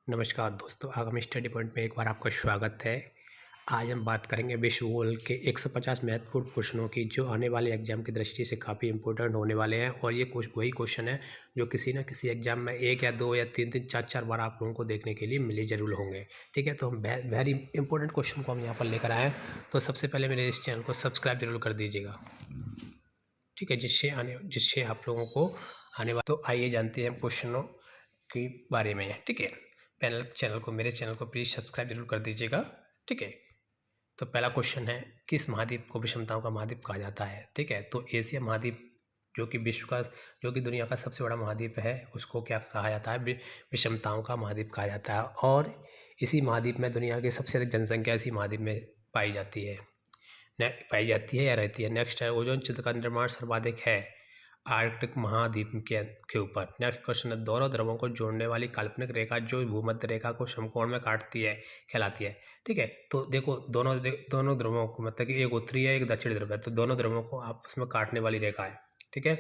नमस्कार दोस्तों, आगामी स्टडी पॉइंट में एक बार आपका स्वागत है। आज हम बात करेंगे विश्व भूगोल के 150 महत्वपूर्ण प्रश्नों की, जो आने वाले एग्जाम की दृष्टि से काफ़ी इंपॉर्टेंट होने वाले हैं। और ये कुछ वही क्वेश्चन है जो किसी न किसी एग्जाम में 1 या 2 या 3 4 बार आप लोगों को देखने के लिए मिले जरूर होंगे। ठीक है, तो हम वेरी इंपॉर्टेंट क्वेश्चन को हम यहाँ पर लेकर आए हैं। तो सबसे पहले मेरे इस चैनल को सब्सक्राइब जरूर कर दीजिएगा, ठीक है, जिससे आप लोगों को आने वाला। तो आइए जानते हैं क्वेश्चनों के बारे में। ठीक है, मेरे चैनल को प्लीज़ सब्सक्राइब जरूर कर दीजिएगा। ठीक है, तो पहला क्वेश्चन है, किस महाद्वीप को विषमताओं का महाद्वीप कहा जाता है? ठीक है, तो एशिया महाद्वीप जो कि दुनिया का सबसे बड़ा महाद्वीप है, उसको क्या कहा जाता है? विषमताओं का महाद्वीप कहा जाता है। और इसी महाद्वीप में दुनिया की सबसे अधिक जनसंख्या इसी महाद्वीप में पाई जाती है या रहती है। नेक्स्ट है, ओजोन छिद्र का निर्माण सर्वाधिक है आर्कटिक महाद्वीप के ऊपर। नेक्स्ट क्वेश्चन है, दोनों ध्रुवों को जोड़ने वाली काल्पनिक रेखा जो भूमध्य रेखा को समकोण में काटती है कहलाती है। ठीक है, तो देखो दोनों ध्रुवों को, मतलब कि एक उत्तरी है एक दक्षिणी ध्रुव है, तो दोनों ध्रुवों को आपस में काटने वाली रेखा है। ठीक है,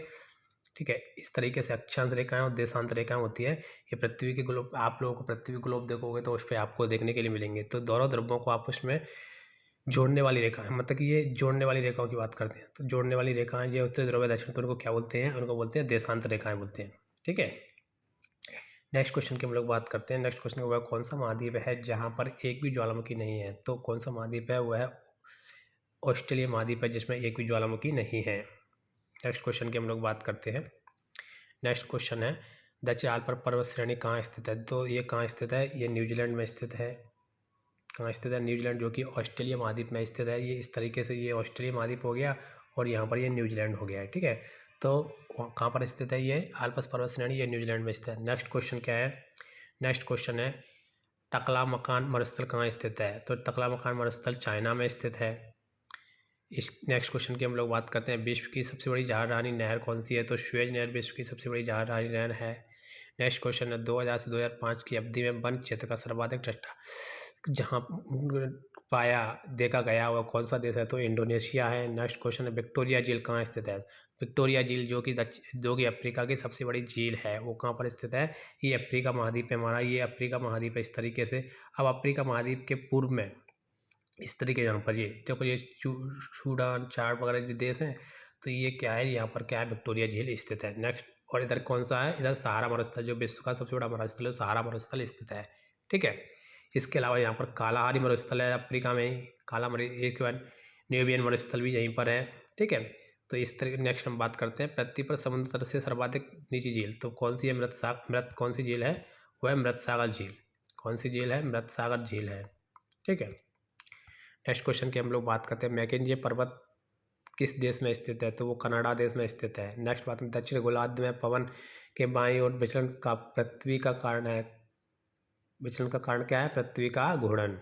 ठीक है, इस तरीके से अक्षांश रेखाएं और देशांतर रेखाएं होती है। ये पृथ्वी के ग्लोब, आप लोगों को पृथ्वी ग्लोब देखोगे तो उस पर आपको देखने के लिए मिलेंगे। तो दोनों ध्रुवों को आपस में जोड़ने वाली रेखा है, मतलब कि ये जोड़ने वाली रेखाओं की बात करते हैं। तो जोड़ने वाली रेखाएं जो उत्तरी ध्रुव दक्षिण ध्रुव को क्या बोलते हैं? उनको बोलते हैं देशांतर रेखाएं बोलते हैं। ठीक है, नेक्स्ट क्वेश्चन की हम लोग बात करते हैं। नेक्स्ट क्वेश्चन वह कौन सा महाद्वीप है जहां पर एक भी ज्वालामुखी नहीं है? तो कौन सा महाद्वीप है? वह है ऑस्ट्रेलिया महाद्वीप है, जिसमें एक भी ज्वालामुखी नहीं है। नेक्स्ट क्वेश्चन की हम लोग बात करते हैं। नेक्स्ट क्वेश्चन है, दक्षिण आल्प पर्वत श्रेणी कहाँ स्थित है? तो ये कहाँ स्थित है? ये न्यूजीलैंड में स्थित है। कहाँ स्थित है? न्यूजीलैंड, जो कि ऑस्ट्रेलिया महाद्वीप में स्थित है। ये इस तरीके से ये ऑस्ट्रेलिया महाद्वीप हो गया और यहाँ पर ये न्यूजीलैंड हो गया है। ठीक है, तो कहाँ पर स्थित है? ये आल्प्स पर्वत श्रेणी, ये न्यूजीलैंड में स्थित है। नेक्स्ट क्वेश्चन क्या है? नेक्स्ट क्वेश्चन है, तकला-मकान मरुस्थल कहाँ स्थित है? तो तकला-मकान मरुस्थल चाइना में स्थित है। इस नेक्स्ट क्वेश्चन की हम लोग बात करते हैं, विश्व की सबसे बड़ी जहाजरानी नहर कौन सी है? तो सुएज नहर विश्व की सबसे बड़ी जहाजरानी नहर है। नेक्स्ट क्वेश्चन है, 2000 से 2005 की अवधि में वन क्षेत्र का सर्वाधिक दृष्टा जहाँ देखा गया वह कौन सा देश है? तो इंडोनेशिया है। नेक्स्ट क्वेश्चन है, विक्टोरिया झील कहाँ स्थित है? विक्टोरिया झील जो कि अफ्रीका की सबसे बड़ी झील है, वो कहाँ पर स्थित है? ये अफ्रीका महाद्वीप है हमारा, ये अफ्रीका महाद्वीप है। इस तरीके से अब अफ्रीका महाद्वीप के पूर्व में इस तरीके यहाँ पर ये देखो, ये सूडान, चाड वगैरह जो देश हैं, तो ये क्या है? यहाँ पर क्या है? विक्टोरिया झील स्थित है। नेक्स्ट, और इधर कौन सा है? इधर सहारा मरुस्थल, जो विश्व का सबसे बड़ा मरुस्थल है, सहारा मरुस्थल स्थित है। ठीक है, इसके अलावा यहाँ पर कालाहारी मरुस्थल है अफ्रीका में ही, एक बार न्यूबियन मरुस्थल भी यहीं पर है। ठीक है, तो इस तरीके। नेक्स्ट हम बात करते हैं, पृथ्वी पर समुद्र तल से सर्वाधिक नीची झील, तो कौन सी है? मृत कौन सी झील है? वह है मृत सागर झील। कौन सी झील है? मृत सागर झील है। ठीक है, नेक्स्ट क्वेश्चन की हम लोग बात करते हैं, मैकेंजी पर्वत किस देश में स्थित है? तो वो कनाडा देश में स्थित है। नेक्स्ट बात में, दक्षिण गोलार्ध में पवन के बाईं ओर विचलन का पृथ्वी का कारण है। विचलन का कारण क्या है? पृथ्वी का घूर्णन।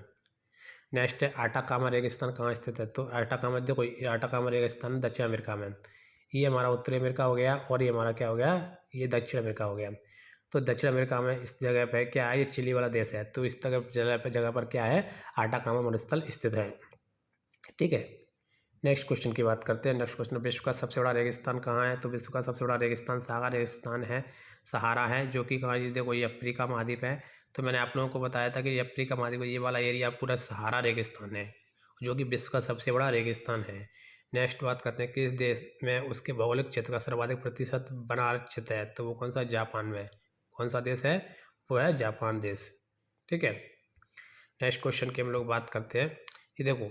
नेक्स्ट है, आटाकामा रेगिस्तान कहाँ स्थित है? तो आटाकामा, देखो आटाकामा रेगिस्तान दक्षिण अमेरिका में, ये हमारा उत्तरी अमेरिका हो गया और ये हमारा क्या हो गया? ये दक्षिण अमेरिका हो गया। तो दक्षिण अमेरिका में इस जगह पे क्या है? ये चिली वाला देश है, तो इस जगह पर क्या है? आटाकामा मरुस्थल स्थित है। ठीक है, नेक्स्ट क्वेश्चन की बात करते हैं। नेक्स्ट क्वेश्चन, विश्व का सबसे बड़ा रेगिस्तान कहाँ है? तो विश्व का सबसे बड़ा रेगिस्तान सहारा रेगिस्तान है, सहारा है, जो कि कहाँ? ये देखो, ये अफ्रीका महाद्वीप है। तो मैंने आप लोगों को बताया था कि ये अफ्रीका महाद्वीप, ये वाला एरिया पूरा सहारा रेगिस्तान है, जो कि विश्व का सबसे बड़ा रेगिस्तान है। नेक्स्ट बात करते हैं, किस देश में उसके भौगोलिक क्षेत्र का सर्वाधिक प्रतिशत वन आरक्षित है? तो वो कौन सा? जापान में। कौन सा देश है? वो है जापान देश। ठीक है, नेक्स्ट क्वेश्चन की हम लोग बात करते हैं। ये देखो,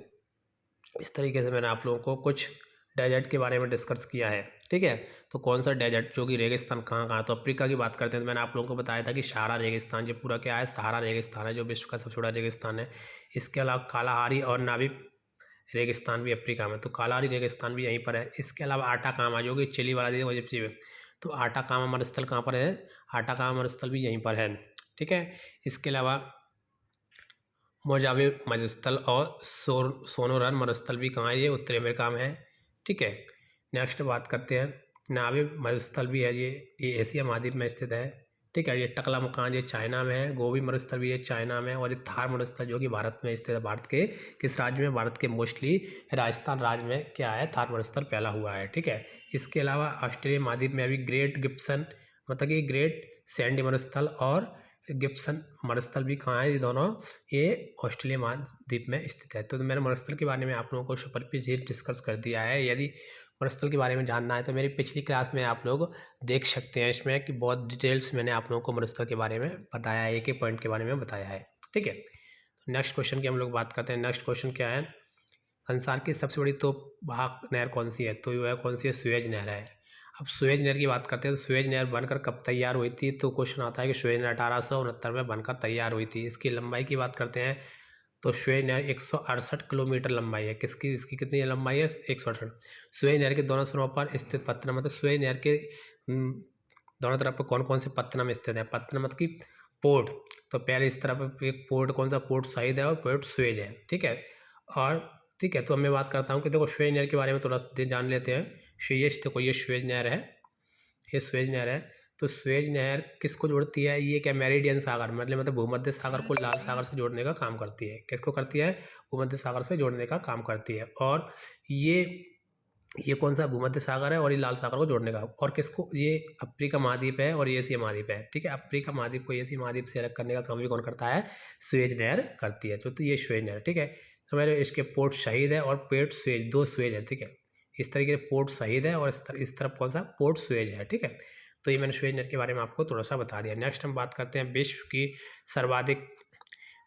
इस तरीके से मैंने आप लोगों को कुछ डेजर्ट के बारे में डिस्कस किया है। ठीक है, तो कौन सा डेजर्ट, जो कि रेगिस्तान कहाँ कहाँ? तो अफ्रीका की बात करते हैं, तो मैंने आप लोगों को बताया था कि सहारा रेगिस्तान, जो पूरा क्या है? सहारा रेगिस्तान है, जो विश्व का सबसे बड़ा रेगिस्तान है। इसके अलावा कालाहारी और नामिब रेगिस्तान भी अफ्रीका में, तो कालाहारी रेगिस्तान भी यहीं पर है। इसके अलावा आटाकामा, जो कि चिली वाला देश, तो आटाकामा मरुस्थल कहाँ पर है? आटाकामा मरुस्थल भी यहीं पर है। ठीक है, इसके अलावा मोजावे मरुस्थल और सोनोरन मरुस्थल भी कहाँ है? ये उत्तरी अमेरिका में है। ठीक है, नेक्स्ट बात करते हैं, नावे मरुस्थल भी है, ये एशिया महाद्वीप में स्थित है। ठीक है, ये टकला मकान ये चाइना में है। गोबी मरुस्थल भी ये चाइना में, और ये थार मरुस्थल जो कि भारत में स्थित है। भारत के किस राज्य में? भारत के मोस्टली राजस्थान राज्य में क्या है? थार मरुस्थल फैला हुआ है। ठीक है, इसके अलावा ऑस्ट्रेलिया महाद्वीप में अभी ग्रेट गिब्सन, मतलब कि ग्रेट सैंडी मरुस्थल और गिब्सन मरुस्थल भी कहाँ है, ये दोनों ये ऑस्ट्रेलिया महाद्वीप में स्थित है। तो मैंने मरुस्थल के बारे में आप लोगों को सुपरफिशियल डिस्कस कर दिया है। यदि मरुस्थल के बारे में जानना है तो मेरी पिछली क्लास में आप लोग देख सकते हैं, इसमें कि बहुत डिटेल्स मैंने आप लोगों को मरुस्थल के बारे में बताया है, एक एक पॉइंट के बारे में बताया है। ठीक है, तो नेक्स्ट क्वेश्चन की हम लोग बात करते हैं। नेक्स्ट क्वेश्चन क्या है, संसार की सबसे बड़ी तोपवाहक नहर कौन सी है? तो वह कौन सी है? सुएज नहर है। अब सुएज नहर की बात करते हैं तो सुएज नहर बनकर कब तैयार हुई थी? तो क्वेश्चन आता है कि सुएज नहर 1869 में बनकर तैयार हुई थी। इसकी लंबाई की बात करते हैं तो सुएज नहर 168 किलोमीटर लंबाई है। किसकी, इसकी कितनी लंबाई है? 168। सुएज नहर के दोनों सिरों पर स्थित पत्तनम, मतलब सुएज नहर के दोनों तरफ पर कौन कौन से पत्तनम स्थित है? पत्तनम मतलब कि पोर्ट। तो पहले इस तरफ एक पोर्ट, कौन सा? पोर्ट सईद है और पोर्ट सुएज है। ठीक है, और ठीक है, तो अब मैं बात करता हूँ कि देखो सुएज नहर के बारे में थोड़ा सा जान लेते हैं। देखो ये सुएज नहर है, ये सुएज नहर है। तो सुएज नहर किसको जोड़ती है? ये क्या मेरिडियन सागर, मतलब भूमध्य सागर को लाल सागर से जोड़ने का काम करती है। किसको करती है? भूमध्य सागर से जोड़ने का काम करती है। और ये कौन सा भूमध्य सागर है और ये लाल सागर को जोड़ने का, और किसको? ये अफ्रीका महाद्वीप है और ये एशिया महाद्वीप है। ठीक है, अफ्रीका महाद्वीप को एशिया महाद्वीप से अलग करने का काम भी कौन करता है? सुएज नहर करती है। तो ये सुएज नहर। ठीक है, तो मेरे इसके पोर्ट शहीद है और पेट सुएज, दो सुएज है। ठीक है, इस तरीके से पोर्ट शहीद है और इस तरफ कौन सा? पोर्ट सुएज है। ठीक है, तो ये मैंने सुएज नहर के बारे में आपको थोड़ा सा बता दिया। नेक्स्ट हम बात करते हैं विश्व की सर्वाधिक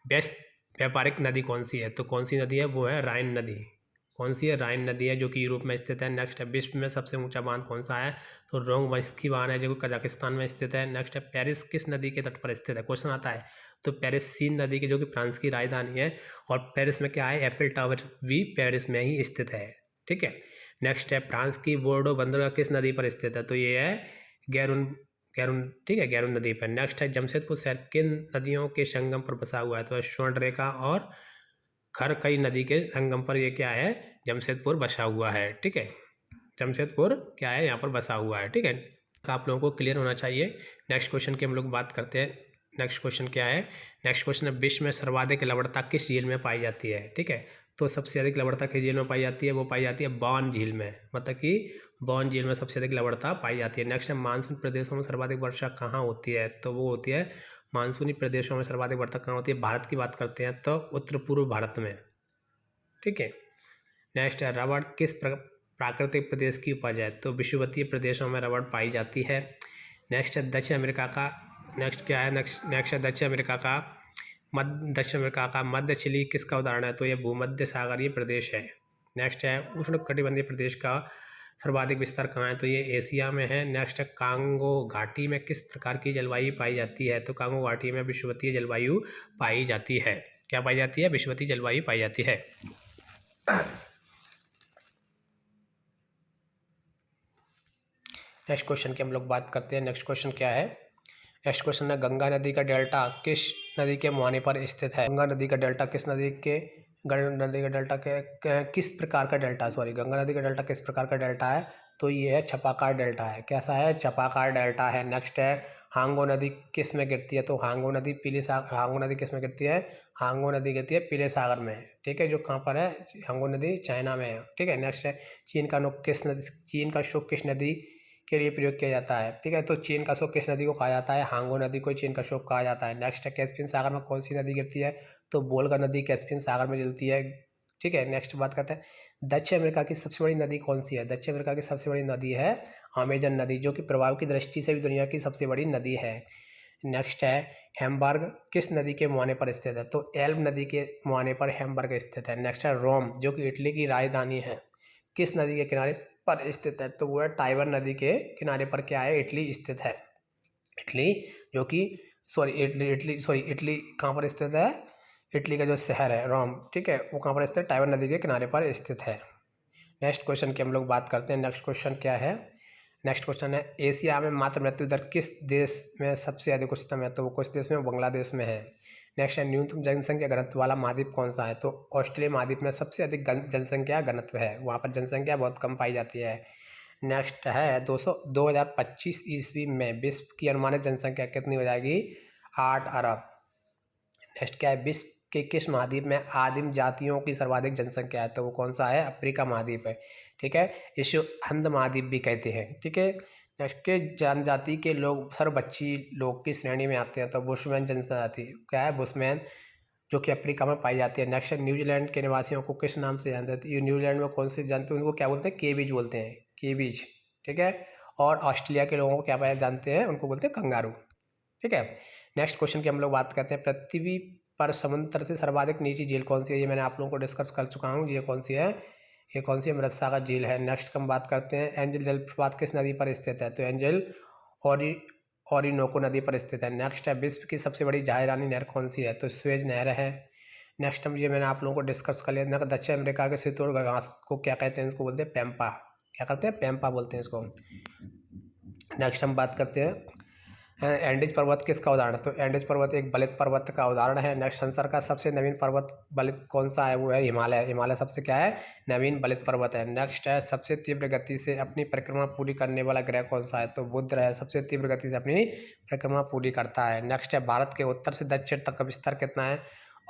व्यस्त व्यापारिक नदी कौन सी है? तो कौन सी नदी है? वो है राइन नदी। कौन सी है? राइन नदी है, जो कि यूरोप में स्थित है। नेक्स्ट है विश्व में सबसे ऊंचा बांध कौन सा है? तो रोंगवस्की बांध है, जो कजाकिस्तान में स्थित है। नेक्स्ट है पेरिस किस नदी के तट पर स्थित है? क्वेश्चन आता है। तो पेरिस सीन नदी की, जो कि फ्रांस की राजधानी है। और पेरिस में क्या है? एफिल टावर भी पेरिस में ही स्थित है। ठीक है, नेक्स्ट है फ्रांस की बोर्डो बंदरगाह किस नदी पर स्थित है? तो ये है गैरून, गैरून। ठीक है, गैरून नदी पर। नेक्स्ट है जमशेदपुर शहर किन नदियों के संगम पर बसा हुआ है? तो स्वर्णरेखा और खरकई नदी के संगम पर ये क्या है? जमशेदपुर बसा हुआ है। ठीक है, जमशेदपुर क्या है? यहाँ पर बसा हुआ है। ठीक है, तो आप लोगों को क्लियर होना चाहिए। नेक्स्ट क्वेश्चन की हम लोग बात करते हैं। नेक्स्ट क्वेश्चन क्या है? नेक्स्ट क्वेश्चन है विश्व में सर्वाधिक लवणता किस झील में पाई जाती है? ठीक है, तो सबसे अधिक लवणता किस झील में पाई जाती है? वो पाई जाती है बॉन झील में, मतलब कि बॉन झील में सबसे अधिक लवणता पाई जाती है। नेक्स्ट है मानसून प्रदेशों में सर्वाधिक वर्षा कहाँ होती है? तो वो होती है मानसूनी प्रदेशों में सर्वाधिक वर्षा कहाँ होती है? भारत की बात करते हैं तो उत्तर पूर्व भारत में। ठीक है, नेक्स्ट है रबड़ किस प्राकृतिक प्रदेश की उपज है? तो विषुवतीय प्रदेशों में रबड़ पाई जाती है। नेक्स्ट है दक्षिण अमेरिका का, नेक्स्ट क्या है? नेक्स्ट है दक्षिण अमेरिका का मध्य चिली किसका उदाहरण है? तो यह भूमध्य सागरीय प्रदेश है। नेक्स्ट है उष्णकटिबंधीय प्रदेश का सर्वाधिक विस्तार कहाँ है? तो ये एशिया में है। नेक्स्ट है कांगो घाटी में किस प्रकार की जलवायु पाई जाती है? तो कांगो घाटी में विषुवतीय जलवायु पाई जाती है। क्या पाई जाती है? विषुवतीय जलवायु पाई जाती है। नेक्स्ट क्वेश्चन की हम लोग बात करते हैं। नेक्स्ट क्वेश्चन क्या है? नेक्स्ट क्वेश्चन है गंगा नदी का डेल्टा किस नदी के मुहाने पर स्थित है? गंगा नदी का डेल्टा किस प्रकार का डेल्टा, गंगा नदी का डेल्टा किस प्रकार का डेल्टा है? तो ये है छपाकार डेल्टा है। कैसा है? छपाकार डेल्टा है। नेक्स्ट है हांगो नदी किस में गिरती है? तो हांगो नदी किस में गिरती है? हांगो नदी गिरती है पीले सागर में। ठीक है, जो कहाँ पर है? हांगो नदी चाइना में है। ठीक है, नेक्स्ट है चीन का शुक किस नदी के लिए प्रयोग किया जाता है? ठीक है, तो चीन का शोक किस नदी को कहा जाता है? हांगो नदी को चीन का शोक कहा जाता है। नेक्स्ट है कैस्पियन सागर में कौन सी नदी गिरती है? तो वोल्गा नदी कैस्पियन सागर में गिरती है। ठीक है, नेक्स्ट बात करते हैं दक्षिण अमेरिका की सबसे बड़ी नदी कौन सी है? दक्षिण अमेरिका की सबसे बड़ी नदी है अमेजन नदी, जो कि प्रभाव की दृष्टि से भी दुनिया की सबसे बड़ी नदी है। नेक्स्ट है हैम्बर्ग किस नदी के मुहाने पर स्थित है? तो एल्ब नदी के मुहाने पर हैम्बर्ग स्थित है। नेक्स्ट है रोम, जो कि इटली की राजधानी है, किस नदी के किनारे पर स्थित है? तो वो है टाइबर नदी के किनारे पर क्या है? इटली स्थित है। इटली कहाँ पर स्थित है? इटली का जो शहर है रोम, ठीक है, वो कहाँ पर स्थित है? टाइबर नदी के किनारे पर स्थित है। नेक्स्ट क्वेश्चन की हम लोग बात करते हैं। नेक्स्ट क्वेश्चन क्या है? नेक्स्ट क्वेश्चन है एशिया में मातृ मृत्यु दर किस देश में सबसे अधिक उच्चतम है? तो वो कुछ देश में बांग्लादेश में है। नेक्स्ट है न्यूनतम जनसंख्या घनत्व वाला महाद्वीप कौन सा है? तो ऑस्ट्रेलिया महाद्वीप में सबसे अधिक जनसंख्या घनत्व है, वहाँ पर जनसंख्या बहुत कम पाई जाती है। नेक्स्ट है 2025 ईस्वी में विश्व की अनुमानित जनसंख्या कितनी हो जाएगी? 8 अरब। नेक्स्ट क्या है? विश्व के किस महाद्वीप में आदिम जातियों की सर्वाधिक जनसंख्या है? तो वो कौन सा है? अफ्रीका महाद्वीप है। ठीक है, इसे हिंद महाद्वीप भी कहते हैं। ठीक है, नेक्स्ट के जनजाति के लोग सर्वभक्षी लोग की श्रेणी में आते हैं, तो बुशमैन जनजाति क्या है, बुशमैन, जो कि अफ्रीका में पाई जाती है। नेक्स्ट न्यूजीलैंड के निवासियों को किस नाम से जानते हैं, न्यूजीलैंड में कौन से जानते हैं, उनको क्या बोलते हैं, केबीज बोलते हैं, केबीज, ठीक है। और ऑस्ट्रेलिया के लोगों को क्या पाया जानते हैं, उनको बोलते हैं कंगारू, ठीक है। नेक्स्ट क्वेश्चन की हम लोग बात करते हैं, पृथ्वी पर समुद्र से सर्वाधिक निची झील कौन सी है, ये मैंने आप लोगों को डिस्कस कर चुका हूँ, ये कौन सी है, ये कौन सी अमृत सागर झील है। नेक्स्ट हम बात करते हैं, एंजल जलप्रपात किस नदी पर स्थित है, तो एंजल ओरिनोको नदी पर स्थित है। नेक्स्ट है, विश्व की सबसे बड़ी जाहिरानी नहर कौन सी है, तो स्वेज नहर है। नेक्स्ट हम, ये मैंने आप लोगों को डिस्कस कर लिया, दक्षिण अमेरिका के शीतोष्ण घास को क्या कहते हैं, इसको बोलते हैं पैम्पा, क्या कहते हैं, पैम्पा बोलते हैं इसको। नेक्स्ट हम बात करते हैं, एंडीज पर्वत किसका उदाहरण है, तो एंडीज पर्वत एक बलित पर्वत का उदाहरण है। नेक्स्ट, संसार का सबसे नवीन पर्वत बलित कौन सा है, वो है हिमालय, हिमालय सबसे क्या है, नवीन बलित पर्वत है। नेक्स्ट है, सबसे तीव्र गति से अपनी परिक्रमा पूरी करने वाला ग्रह कौन सा है, तो बुध है, सबसे तीव्र गति से अपनी परिक्रमा पूरी करता है। नेक्स्ट है, भारत के उत्तर से दक्षिण तक का विस्तार कितना है,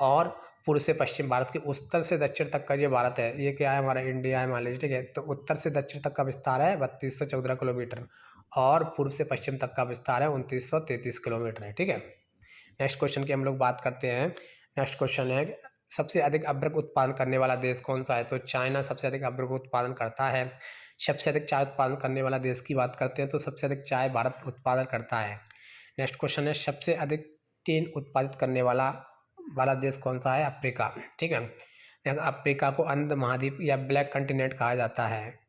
और पूर्व से पश्चिम, भारत के उत्तर से दक्षिण तक का ये भारत है, ये क्या है, हमारा इंडिया है मान लीजिए, ठीक है। तो उत्तर से दक्षिण तक का विस्तार है 3214 किलोमीटर, और पूर्व से पश्चिम तक का विस्तार है 2933 किलोमीटर है, ठीक है। नेक्स्ट क्वेश्चन की हम लोग बात करते हैं। नेक्स्ट क्वेश्चन है, सबसे अधिक अभ्रक उत्पादन करने वाला देश कौन सा है, तो चाइना सबसे अधिक अभ्रक उत्पादन करता है। सबसे अधिक चाय उत्पादन करने वाला देश की बात करते हैं, तो सबसे अधिक चाय भारत उत्पादन करता है। नेक्स्ट क्वेश्चन है, सबसे अधिक टीन उत्पादित करने वाला देश कौन सा है, अफ्रीका, ठीक है। अफ्रीका को अंध महाद्वीप या ब्लैक कंटिनेंट कहा जाता है।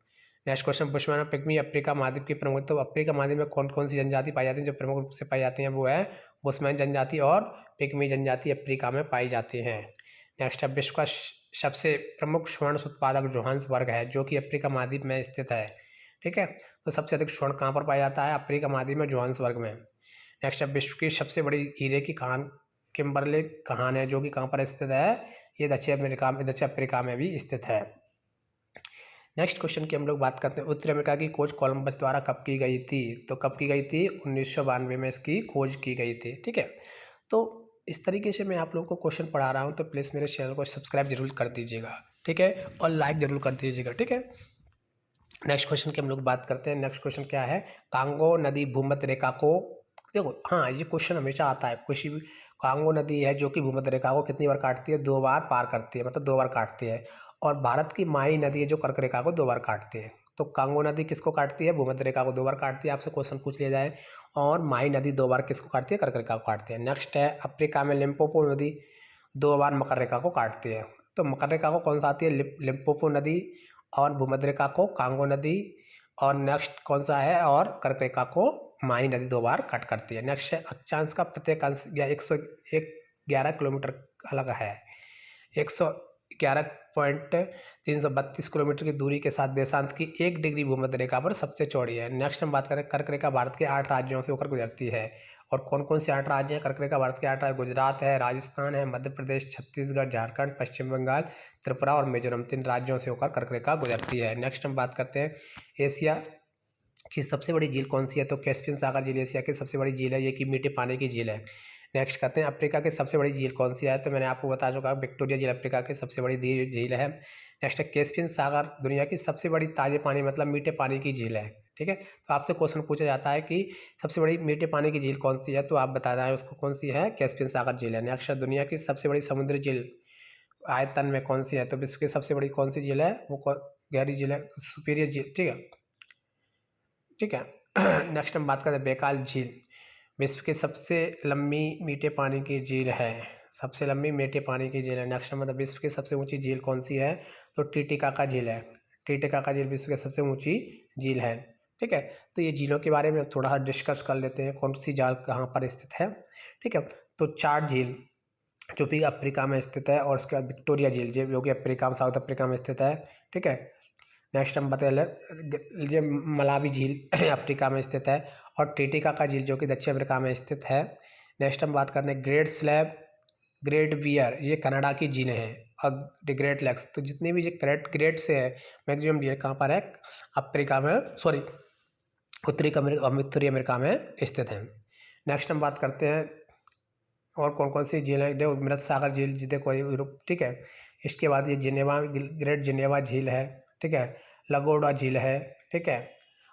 नेक्स्ट क्वेश्चन, बुशमैन और पिग्मी अफ्रीका महाद्वीप की प्रमुख, तो अफ्रीका महाद्वीप में कौन कौन सी जनजाति पाई जाती है, जो प्रमुख रूप से पाई जाती हैं, वो है बुशमैन जनजाति और पिग्मी जनजाति अफ्रीका में पाई जाती हैं। नेक्स्ट है, विश्व का सबसे प्रमुख स्वर्ण उत्पादक जोहान्सबर्ग है, जो कि अफ्रीका महाद्वीप में स्थित है, ठीक है। तो सबसे अधिक स्वर्ण कहाँ पर पाया जाता है, अफ्रीका महाद्वीप में, जोहान्सबर्ग में। नेक्स्ट है, विश्व की सबसे बड़ी हीरे की खान किम्बरले खान है, जो कि कहाँ पर स्थित है, ये दक्षिण अफ्रीका में भी स्थित है। नेक्स्ट क्वेश्चन की हम लोग बात करते हैं, उत्तरी अमेरिका की खोज कोलंबस द्वारा कब की गई थी, तो कब की गई थी, 1992 में इसकी खोज की गई थी, ठीक है। तो इस तरीके से मैं आप लोगों को क्वेश्चन पढ़ा रहा हूँ, तो प्लीज़ मेरे चैनल को सब्सक्राइब जरूर कर दीजिएगा, ठीक है, और लाइक जरूर कर दीजिएगा, ठीक है। नेक्स्ट क्वेश्चन की हम लोग बात करते हैं। नेक्स्ट क्वेश्चन क्या है, कांगो नदी भूमध्य रेखा को, देखो हाँ ये क्वेश्चन हमेशा आता है, किसी भी, कांगो नदी है जो कि भूमध्य रेखा को कितनी बार काटती है, 2 बार पार करती है, मतलब 2 बार काटती है। और भारत की माई नदी है जो कर्क रेखा को 2 बार काटती है। तो कांगो नदी किसको काटती है, भूमध्य रेखा को 2 बार काटती है, आपसे क्वेश्चन पूछ लिया जाए। और माई नदी 2 बार किसको काटती है, कर्क रेखा को काटती है। नेक्स्ट है, अफ्रीका में लिम्पोपो नदी 2 बार मकर रेखा को काटती है। तो मकर रेखा को कौन सा आती है, लिम्पोपो नदी, और भूमध्य रेखा को कांगो नदी, और नेक्स्ट कौन सा है, और कर्क रेखा को माही नदी 2 बार कट करती है। नेक्स्ट है, अक्षांश का प्रत्येक अंश या 111 किलोमीटर अलग है, 111.332 किलोमीटर की दूरी के साथ देशांत की 1 डिग्री भूमध्य रेखा पर सबसे चौड़ी है। नेक्स्ट हम बात करें, कर्क रेखा भारत के 8 राज्यों से होकर गुजरती है। और कौन कौन से 8 राज्य हैं, कर्क रेखा भारत के 8 राज्य, गुजरात है, राजस्थान है, मध्य प्रदेश, छत्तीसगढ़, झारखंड, पश्चिम बंगाल, त्रिपुरा और मिजोरम, 3 राज्यों से होकर कर्क रेखा गुजरती है। नेक्स्ट हम बात करते हैं, एशिया की सबसे बड़ी झील कौन सी है, तो कैस्पियन सागर झील एशिया की सबसे बड़ी झील है, ये कि मीठे पानी की झील है। नेक्स्ट कहते हैं, अफ्रीका की सबसे बड़ी झील कौन सी है, तो मैंने आपको बता चुका, विक्टोरिया झील अफ्रीका की सबसे बड़ी झील है। नेक्स्ट है, कैस्पियन सागर दुनिया की सबसे बड़ी ताजे पानी मतलब मीठे पानी की झील है, ठीक है। तो आपसे क्वेश्चन पूछा जाता है कि सबसे बड़ी मीठे पानी की झील कौन सी है, तो आप बताना है उसको कौन सी है, कैस्पियन सागर झील है। नेक्स्ट है, दुनिया की सबसे बड़ी समुद्री झील आयतन में कौन सी है, तो विश्व की सबसे बड़ी कौन सी झील है, वो गहरी झील है, सुपीरियर झील, ठीक है, ठीक है। नेक्स्ट हम बात करते हैं, बैकाल झील विश्व की सबसे लंबी मीठे पानी की झील है, सबसे लंबी मीठे पानी की झील है। नेक्स्ट मतलब, विश्व की सबसे ऊंची झील कौन सी है, तो टिटिकाका झील है, टिटिकाका झील विश्व की सबसे ऊंची झील है, ठीक है। तो ये झीलों के बारे में थोड़ा डिस्कस कर लेते हैं, कौन सी झील कहाँ पर स्थित है, ठीक है। तो चाड झील जो कि अफ्रीका में स्थित है, और उसके बाद विक्टोरिया झील जो कि अफ्रीका में, साउथ अफ्रीका में स्थित है, ठीक है। नेक्स्ट हम बता लीजिए, मलावी झील अफ्रीका में स्थित है, और टिटिकाका झील जो कि दक्षिण अफ्रीका में स्थित है। नेक्स्ट हम बात करते हैं, ग्रेट स्लैब, ग्रेट बियर, ये कनाडा की झीलें हैं, और ग्रेट लेक्स, तो जितने भी ये ग्रेट से है मैक्सिमम झील कहाँ पर है, अफ्रीका में, सॉरी उत्तरी अमेरिका में स्थित है। नेक्स्ट हम बात करते हैं, और कौन कौन सी झील है, देखो अमृत सागर झील जिसे कोई यूरोप, ठीक है। इसके बाद ये जिनेवा, ग्रेट जिनेवा झील है, ठीक है, लगोडा झील है, ठीक है,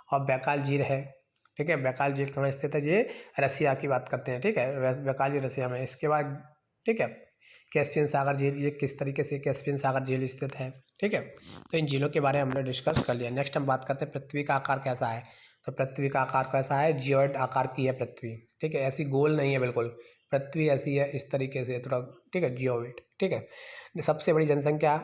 और बैकाल झील है, ठीक है। बैकाल झील कहाँ स्थित है, ये रसिया की बात करते हैं, ठीक है। बैकाल झील रसिया में। इसके बाद ठीक है, कैस्पियन सागर झील, ये किस तरीके से कैस्पियन सागर झील स्थित है, ठीक है। तो इन झीलों के बारे में हमने डिस्कस कर लिया। नेक्स्ट हम बात करते हैं पृथ्वी का आकार कैसा है। तो पृथ्वी का आकार कैसा है, जियोइड आकार की है पृथ्वी, ठीक है। ऐसी गोल नहीं है बिल्कुल, पृथ्वी ऐसी है इस तरीके से थोड़ा, ठीक है, जियोइड, ठीक है। सबसे बड़ी जनसंख्या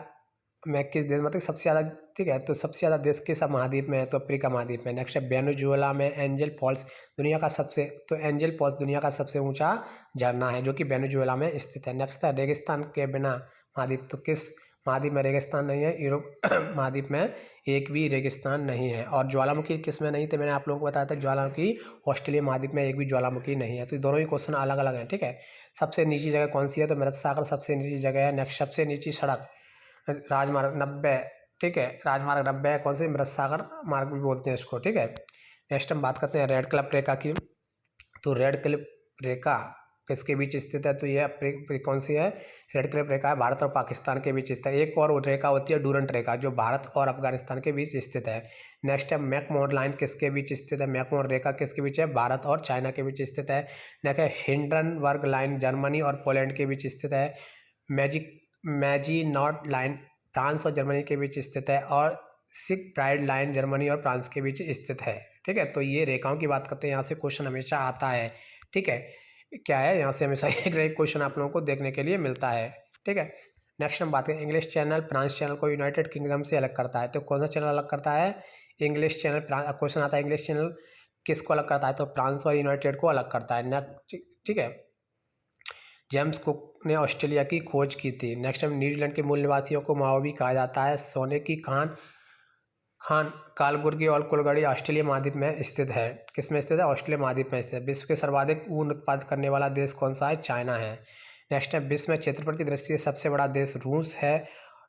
में किस देश, मतलब सबसे ज़्यादा, ठीक है, तो सबसे ज़्यादा देश किस महाद्वीप में है, तो अफ्रीका महाद्वीप में। नेक्स्ट है वेनेजुएला में एंजल फॉल्स दुनिया का सबसे, तो एंजल फॉल्स दुनिया का सबसे ऊंचा झरना है जो कि वेनेजुएला में स्थित है। नेक्स्ट है रेगिस्तान के बिना महाद्वीप, तो किस महाद्वीप में रेगिस्तान नहीं है, यूरोप महाद्वीप में एक भी रेगिस्तान नहीं है। और ज्वालामुखी किस में नहीं थे, मैंने आप लोगों को बताया था, ज्वालामुखी ऑस्ट्रेलिया महाद्वीप में एक भी ज्वालामुखी नहीं है। तो दोनों ही क्वेश्चन अलग अलग हैं, ठीक है। सबसे नीची जगह कौन सी है, तो मृत सागर सबसे नीची जगह है। नेक्स्ट सबसे नीची सड़क राजमार्ग 90, ठीक है, राजमार्ग 90 है, कौन से, मृत सागर मार्ग भी बोलते हैं इसको, ठीक है। नेक्स्ट हम बात करते हैं रेड क्लिफ रेखा की। तो रेड क्लिफ रेखा किसके बीच स्थित है, तो ये कौन सी है, रेड क्लिफ रेखा है भारत और पाकिस्तान के बीच स्थित है। एक और रेखा होती है डूरंट रेखा जो भारत और अफगानिस्तान के बीच स्थित है। नेक्स्ट है मैकमोहन लाइन किसके बीच स्थित है, मैकमोहन रेखा किसके बीच है, भारत और चाइना के बीच स्थित है। नेक्स्ट है हिंडनबर्ग लाइन जर्मनी और पोलैंड के बीच स्थित है। मैजिनॉट लाइन फ्रांस और जर्मनी के बीच स्थित है। और सिक प्राइड लाइन जर्मनी और फ्रांस के बीच स्थित है, ठीक है। तो ये रेखाओं की बात करते हैं, यहाँ से क्वेश्चन हमेशा आता है, ठीक है। क्या है, यहाँ से हमेशा एक क्वेश्चन आप लोगों को देखने के लिए मिलता है, ठीक है। नेक्स्ट हम बात करें इंग्लिश चैनल फ्रांस चैनल को यूनाइटेड किंगडम से अलग करता है। तो कौन सा चैनल अलग करता है, इंग्लिश चैनल। क्वेश्चन आता है इंग्लिश चैनल किसको अलग करता है, तो फ्रांस और यूनाइटेड को अलग करता है। नेक्स्ट, ठीक है, जेम्स कुक ने ऑस्ट्रेलिया की खोज की थी। नेक्स्ट हम न्यूजीलैंड के मूल निवासियों को माओवी कहा जाता है। सोने की खान कालबुर्गी और कुलगढ़ी ऑस्ट्रेलिया महाद्वीप में स्थित है। किस में स्थित है, ऑस्ट्रेलिया महाद्वीप में स्थित है। विश्व के सर्वाधिक ऊन उत्पादन करने वाला देश कौन सा है, चाइना है। नेक्स्ट है विश्व में क्षेत्रफल की दृष्टि से सबसे बड़ा देश रूस है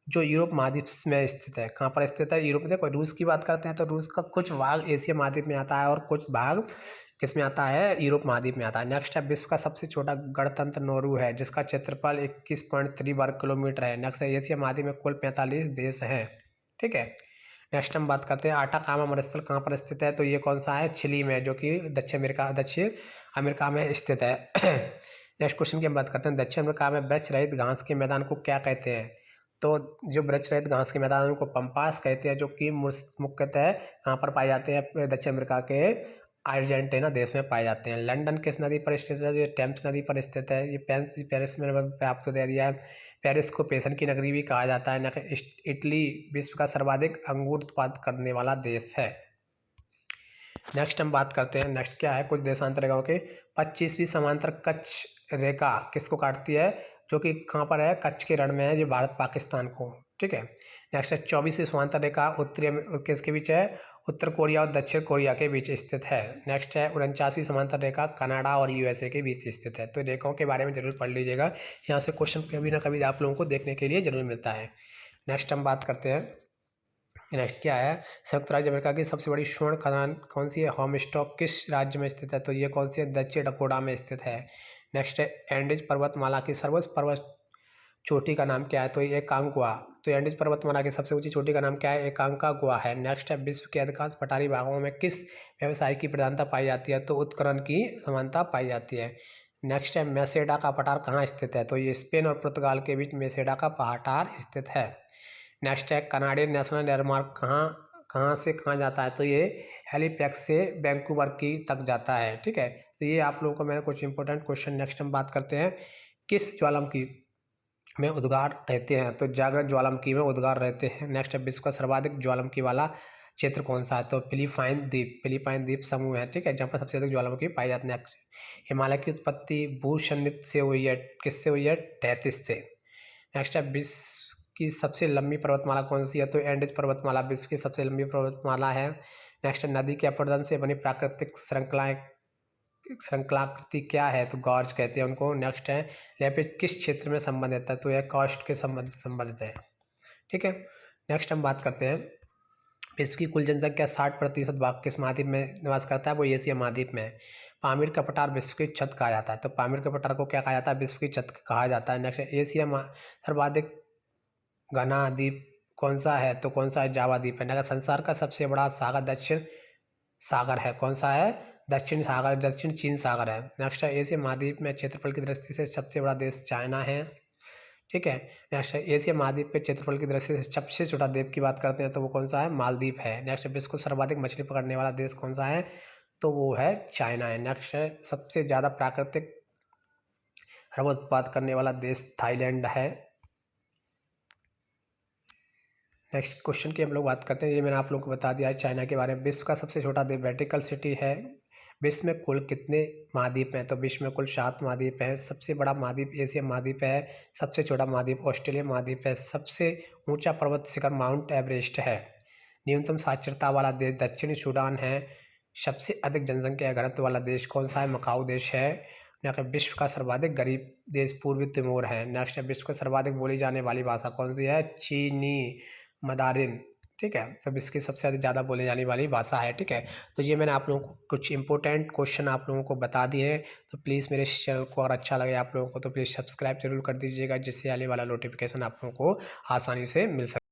जो यूरोप महाद्वीप में स्थित है। कहाँ पर स्थित है, यूरोप। देखो रूस की बात करते हैं तो रूस का कुछ भाग एशिया महाद्वीप में आता है और कुछ भाग किस में आता है, यूरोप महाद्वीप में आता है। नेक्स्ट है विश्व का सबसे छोटा गणतंत्र नोरू है जिसका क्षेत्रफल 21.3 वर्ग किलोमीटर है। नेक्स्ट है एशिया महाद्वीप में कुल 45 देश हैं, ठीक है। नेक्स्ट हम बात करते हैं आटाकामा मरुस्थल कहाँ पर स्थित है, तो ये कौन सा है, चिली में, जो कि दक्षिण अमेरिका में स्थित है। नेक्स्ट क्वेश्चन की हम बात करते हैं दक्षिण अमेरिका में वृक्ष रहित घास के मैदान को क्या कहते हैं, तो जो वृक्ष रहित घास के मैदान को पंपास कहते हैं, जो कि मुख्यतः कहाँ पर पाए जाते हैं, दक्षिण अमेरिका के अर्जेंटीना देश में पाए जाते हैं। लंदन किस नदी पर स्थित है, ये टेम्स नदी पर स्थित है। ये पेरिस में आपको दे दिया है, पेरिस को पेशन की नगरी भी कहा जाता है। इटली विश्व का सर्वाधिक अंगूर उत्पादन करने वाला देश है। नेक्स्ट हम बात करते हैं, नेक्स्ट क्या है, कुछ देशांतर रेखाओं के 25वीं समांतर कच्छ रेखा किसको काटती है, जो कि कहाँ पर है, कच्छ के रण में है, जो भारत पाकिस्तान को, ठीक है। नेक्स्ट है 24वीं समांतर रेखा उत्तरी किसके बीच है, उत्तर कोरिया और दक्षिण कोरिया के बीच स्थित है। नेक्स्ट है 49वीं समांतर रेखा कनाडा और यूएसए के बीच स्थित है। तो रेखाओं के बारे में जरूर पढ़ लीजिएगा, यहाँ से क्वेश्चन कभी ना कभी आप लोगों को देखने के लिए जरूर मिलता है। नेक्स्ट हम बात करते हैं, नेक्स्ट क्या है, संयुक्त राज्य अमेरिका की सबसे बड़ी स्वर्ण खदान कौन सी है, होमस्टॉक किस राज्य में स्थित है, तो ये कौन सी है, दक्षिण डकोटा में स्थित है। नेक्स्ट है एंडीज पर्वतमाला की सर्वोच्च पर्वत चोटी का नाम क्या है, तो ये एकांकुआ। तो एंडीज पर्वतमाला की सबसे ऊंची चोटी का नाम क्या है, एकांकागुआ है। नेक्स्ट है विश्व के अधिकांश पठारी भागों में किस व्यवसाय की प्रधानता पाई जाती है, तो उत्खनन की समानता पाई जाती है। नेक्स्ट है मेसेडा का पठार कहाँ स्थित है, तो ये स्पेन और पुर्तगाल के बीच मेसेडा का पठार स्थित है। नेक्स्ट है कनाडियन नेशनल एयरमार्क कहाँ से कहाँ जाता है, तो ये हेलीपैक्स से वैंकूवर की तक जाता है, ठीक है। तो ये आप लोगों को मैंने कुछ इंपॉर्टेंट क्वेश्चन। नेक्स्ट हम बात करते हैं किस ज्वालामुखी में उद्गार रहते हैं, तो जागृत ज्वालामुखी में उद्गार रहते हैं। नेक्स्ट है विश्व का सर्वाधिक ज्वालामुखी वाला क्षेत्र कौन सा है, तो फिलीपाइन द्वीप समूह है, ठीक है, जहाँ पर सबसे अधिक ज्वालामुखी पाई जाती है। नेक्स्ट हिमालय की उत्पत्ति भूसन्निध से हुई है, किससे हुई है, 33 से। नेक्स्ट है विश्व की सबसे लंबी पर्वतमाला कौन सी है, तो एंडीज पर्वतमाला विश्व की सबसे लंबी पर्वतमाला है। नेक्स्ट है नदी के अपरदन से बनी प्राकृतिक श्रृंखलाकृति क्या है, तो गॉर्ज कहते हैं उनको। नेक्स्ट है लेपिज किस क्षेत्र में संबंधित है, तो यह कास्ट के संबंधित है, ठीक है। नेक्स्ट हम बात करते हैं विश्व की कुल जनसंख्या 60% भाग किस महाद्वीप में निवास करता है, वो एशिया महाद्वीप में है। पामीर का पठार विश्व की छत कहा जाता है, तो पामीर के पठार को क्या कहा जाता है, विश्व की छत कहा जाता है। नेक्स्ट एशिया सर्वाधिक घना द्वीप कौन सा है, तो कौन सा है, जावा द्वीप है। नेक्स्ट संसार का सबसे बड़ा सागर दक्षिण सागर है, कौन सा है, दक्षिण चीन सागर है। नेक्स्ट है एशिया महाद्वीप में क्षेत्रफल की दृष्टि से सबसे बड़ा देश चाइना है। ठीक है। नेक्स्ट है एशिया महाद्वीप के क्षेत्रफल की दृष्टि से सबसे छोटा द्वीप की बात करते हैं तो वो कौन सा है, मालदीव है। नेक्स्ट विश्व को सर्वाधिक मछली पकड़ने वाला देश कौन सा है, तो वो है चाइना है। नेक्स्ट है सबसे ज़्यादा प्राकृतिक रबर उत्पाद करने वाला देश थाईलैंड है। नेक्स्ट क्वेश्चन की हम लोग बात करते हैं, ये मैंने आप लोगों को बता दिया है चाइना के बारे में। विश्व का सबसे छोटा द्वीप वेटिकन सिटी है। विश्व में कुल कितने महाद्वीप हैं, तो विश्व में कुल 7 महाद्वीप हैं। सबसे बड़ा महाद्वीप एशिया महाद्वीप है। सबसे छोटा महाद्वीप ऑस्ट्रेलिया महाद्वीप है। सबसे ऊंचा पर्वत शिखर माउंट एवरेस्ट है। न्यूनतम साक्षरता वाला देश दक्षिणी सूडान है। सबसे अधिक जनसंख्या घनत्व वाला देश कौन सा है, मकाऊ देश है। नेक्स्ट विश्व का सर्वाधिक गरीब देश पूर्वी तिमोर है। नेक्स्ट विश्व को सर्वाधिक बोली जाने वाली भाषा कौन सी है, चीनी मदारिन। ठीक है, तब इसकी सबसे ज़्यादा बोली जाने वाली भाषा है। ठीक है, तो ये मैंने आप लोगों को कुछ इंपॉर्टेंट क्वेश्चन आप लोगों को बता दिए हैं। तो प्लीज़ मेरे इस चैनल को अगर अच्छा लगे आप लोगों को तो प्लीज़ सब्सक्राइब जरूर कर दीजिएगा, जिससे आने वाला नोटिफिकेशन आप लोगों को आसानी से मिल सके।